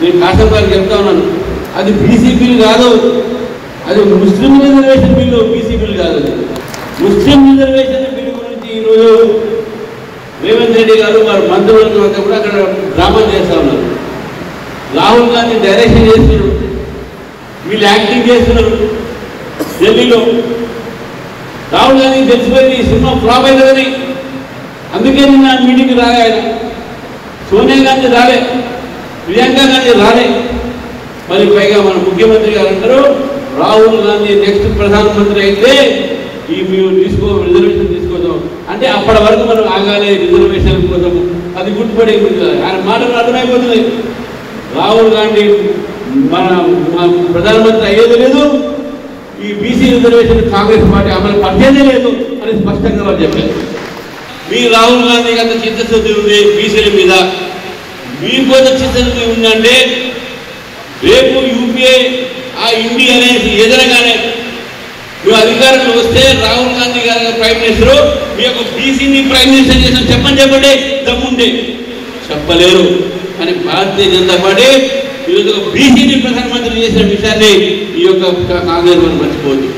నేను కాసం గారికి చెప్తా ఉన్నాను, అది బీసీ బిల్ కాదు, అది ముస్లిం రిజర్వేషన్ బిల్లు, బీసీ బిల్ కాదు. అది ముస్లిం రిజర్వేషన్ బిల్లు గురించి ఈరోజు రేవంత్ రెడ్డి గారు వారి మంత్రులంతా కూడా అక్కడ డ్రామా చేస్తూ ఉన్నారు. రాహుల్ గాంధీ డైరెక్షన్ చేస్తున్నారు, వీళ్ళు యాక్టింగ్ చేస్తున్నారు ఢిల్లీలో. రాహుల్ గాంధీకి తెలిసిపోయింది ఈ సినిమా ఫ్లాప్ అవుతుందని, అందుకే నిన్న మీటింగ్కి రాలే ఆయన. సోనియా గాంధీ రాలే, ప్రియాంక గాంధీ రాలే. మరి పైగా మన ముఖ్యమంత్రి గారు అంటారు రాహుల్ గాంధీ నెక్స్ట్ ప్రధానమంత్రి అయితే ఈ మేము రిజర్వేషన్ తీసుకోదాం అంటే అప్పటి వరకు మనం ఆగాలి రిజర్వేషన్ కోసం. అది గుర్తుపడే ఆయన మాటలు అర్థమైపోతుంది. రాహుల్ గాంధీ మన ప్రధానమంత్రి అయ్యేది లేదు, ఈ బీసీ రిజర్వేషన్ కాంగ్రెస్ పార్టీ అమలు పరిచేదే లేదు అని స్పష్టంగా వాళ్ళు చెప్పారు. మీ రాహుల్ గాంధీకి అంత చిత్తశుద్ధి ఉంది బీసీల మీద, మీకు అంత చిత్తశుద్ధి ఉందంటే రేపు యూపీఏ ఆ ఇండియా అనేది ఎదురగానే మీరు అధికారంలో వస్తే రాహుల్ గాంధీ గారు ప్రైమ్ మినిస్టర్ మీ యొక్క బీసీని ప్రైమ్ మినిస్టర్ చేసిన చెప్పండి దమ్ముండే చెప్పలేరు. కానీ భారతీయ జనతా పార్టీ ఈరోజు బీసీని ప్రధానమంత్రి చేసిన విషయాన్ని ఈ యొక్క కాంగ్రెస్ మర్చిపోవద్దు.